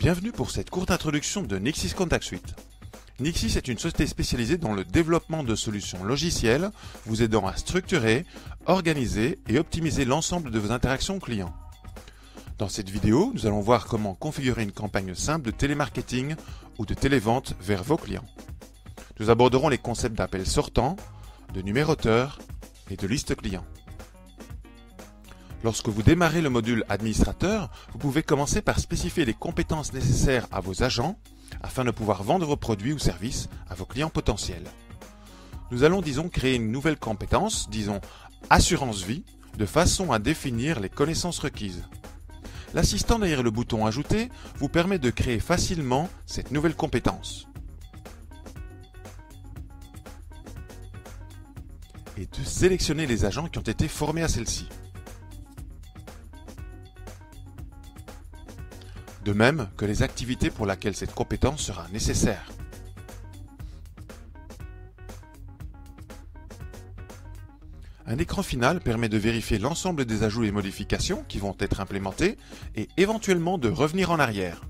Bienvenue pour cette courte introduction de Nixis Contact Suite. Nixis est une société spécialisée dans le développement de solutions logicielles vous aidant à structurer, organiser et optimiser l'ensemble de vos interactions clients. Dans cette vidéo, nous allons voir comment configurer une campagne simple de télémarketing ou de télévente vers vos clients. Nous aborderons les concepts d'appel sortant, de numéroteur et de liste client. Lorsque vous démarrez le module administrateur, vous pouvez commencer par spécifier les compétences nécessaires à vos agents afin de pouvoir vendre vos produits ou services à vos clients potentiels. Nous allons, créer une nouvelle compétence, assurance vie, de façon à définir les connaissances requises. L'assistant derrière le bouton Ajouter vous permet de créer facilement cette nouvelle compétence et de sélectionner les agents qui ont été formés à celle-ci. De même que les activités pour lesquelles cette compétence sera nécessaire. Un écran final permet de vérifier l'ensemble des ajouts et modifications qui vont être implémentés et éventuellement de revenir en arrière.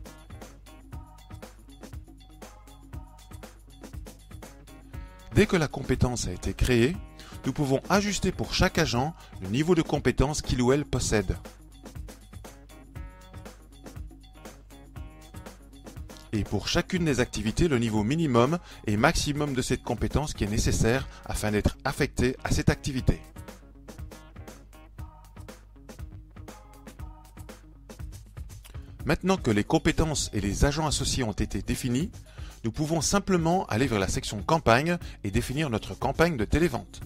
Dès que la compétence a été créée, nous pouvons ajuster pour chaque agent le niveau de compétence qu'il ou elle possède. Et pour chacune des activités, le niveau minimum et maximum de cette compétence qui est nécessaire afin d'être affecté à cette activité. Maintenant que les compétences et les agents associés ont été définis, nous pouvons simplement aller vers la section campagne et définir notre campagne de télévente.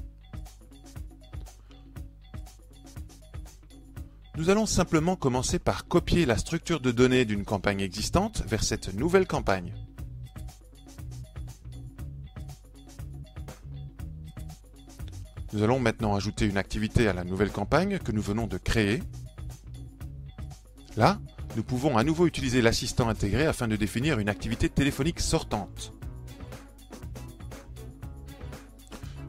Nous allons simplement commencer par copier la structure de données d'une campagne existante vers cette nouvelle campagne. Nous allons maintenant ajouter une activité à la nouvelle campagne que nous venons de créer. Là, nous pouvons à nouveau utiliser l'assistant intégré afin de définir une activité téléphonique sortante.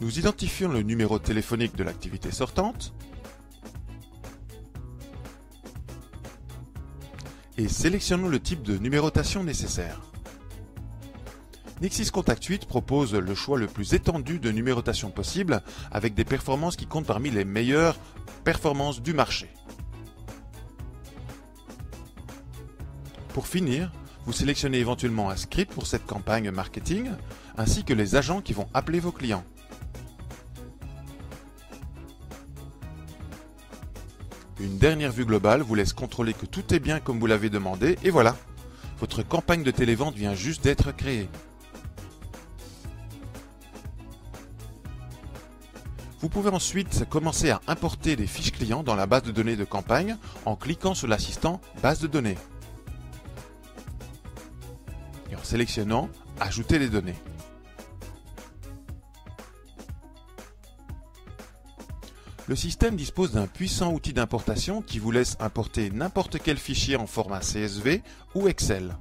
Nous identifions le numéro téléphonique de l'activité sortante et sélectionnons le type de numérotation nécessaire. Nixis Contact Suite propose le choix le plus étendu de numérotation possible avec des performances qui comptent parmi les meilleures performances du marché. Pour finir, vous sélectionnez éventuellement un script pour cette campagne marketing ainsi que les agents qui vont appeler vos clients. Une dernière vue globale vous laisse contrôler que tout est bien comme vous l'avez demandé et voilà, votre campagne de télévente vient juste d'être créée. Vous pouvez ensuite commencer à importer des fiches clients dans la base de données de campagne en cliquant sur l'assistant Base de données et en sélectionnant Ajouter les données. Le système dispose d'un puissant outil d'importation qui vous laisse importer n'importe quel fichier en format CSV ou Excel.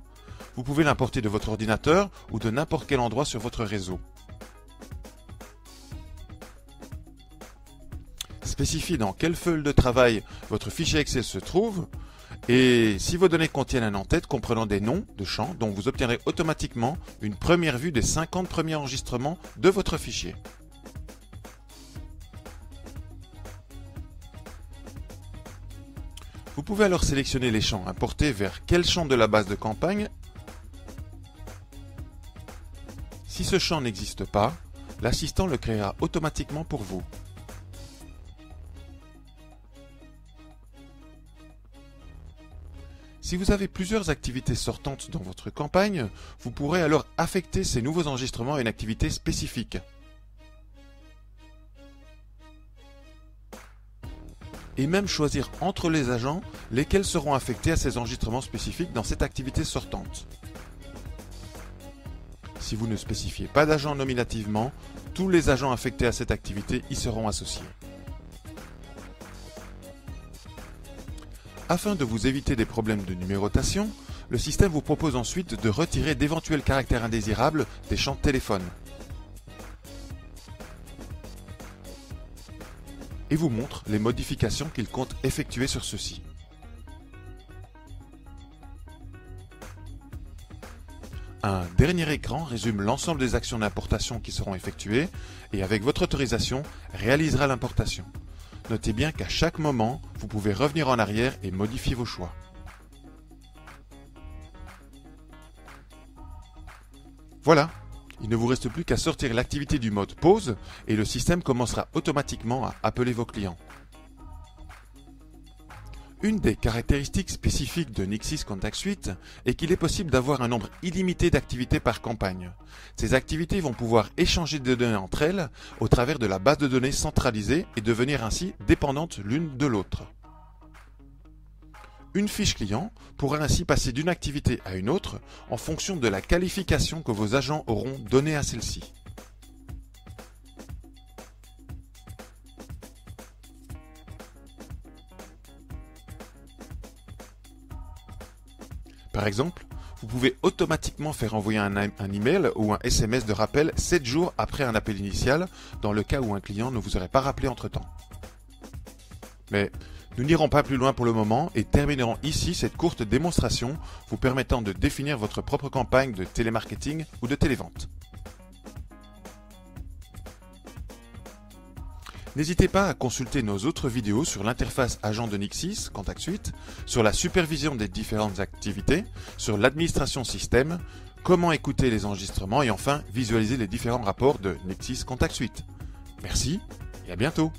Vous pouvez l'importer de votre ordinateur ou de n'importe quel endroit sur votre réseau. Spécifiez dans quelle feuille de travail votre fichier Excel se trouve et si vos données contiennent un en-tête comprenant des noms de champs dont vous obtiendrez automatiquement une première vue des 50 premiers enregistrements de votre fichier. Vous pouvez alors sélectionner les champs importés vers quel champ de la base de campagne. Si ce champ n'existe pas, l'assistant le créera automatiquement pour vous. Si vous avez plusieurs activités sortantes dans votre campagne, vous pourrez alors affecter ces nouveaux enregistrements à une activité spécifique. Et même choisir entre les agents lesquels seront affectés à ces enregistrements spécifiques dans cette activité sortante. Si vous ne spécifiez pas d'agent nominativement, tous les agents affectés à cette activité y seront associés. Afin de vous éviter des problèmes de numérotation, le système vous propose ensuite de retirer d'éventuels caractères indésirables des champs téléphone. Et vous montre les modifications qu'il compte effectuer sur ceux-ci. Un dernier écran résume l'ensemble des actions d'importation qui seront effectuées et avec votre autorisation réalisera l'importation. Notez bien qu'à chaque moment, vous pouvez revenir en arrière et modifier vos choix. Voilà, il ne vous reste plus qu'à sortir l'activité du mode pause et le système commencera automatiquement à appeler vos clients. Une des caractéristiques spécifiques de Nixis Contact Suite est qu'il est possible d'avoir un nombre illimité d'activités par campagne. Ces activités vont pouvoir échanger des données entre elles au travers de la base de données centralisée et devenir ainsi dépendantes l'une de l'autre. Une fiche client pourra ainsi passer d'une activité à une autre en fonction de la qualification que vos agents auront donnée à celle-ci. Par exemple, vous pouvez automatiquement faire envoyer un email ou un SMS de rappel 7 jours après un appel initial dans le cas où un client ne vous aurait pas rappelé entre-temps. Mais nous n'irons pas plus loin pour le moment et terminerons ici cette courte démonstration vous permettant de définir votre propre campagne de télémarketing ou de télévente. N'hésitez pas à consulter nos autres vidéos sur l'interface agent de Nixis Contact Suite, sur la supervision des différentes activités, sur l'administration système, comment écouter les enregistrements et enfin visualiser les différents rapports de Nixis Contact Suite. Merci et à bientôt.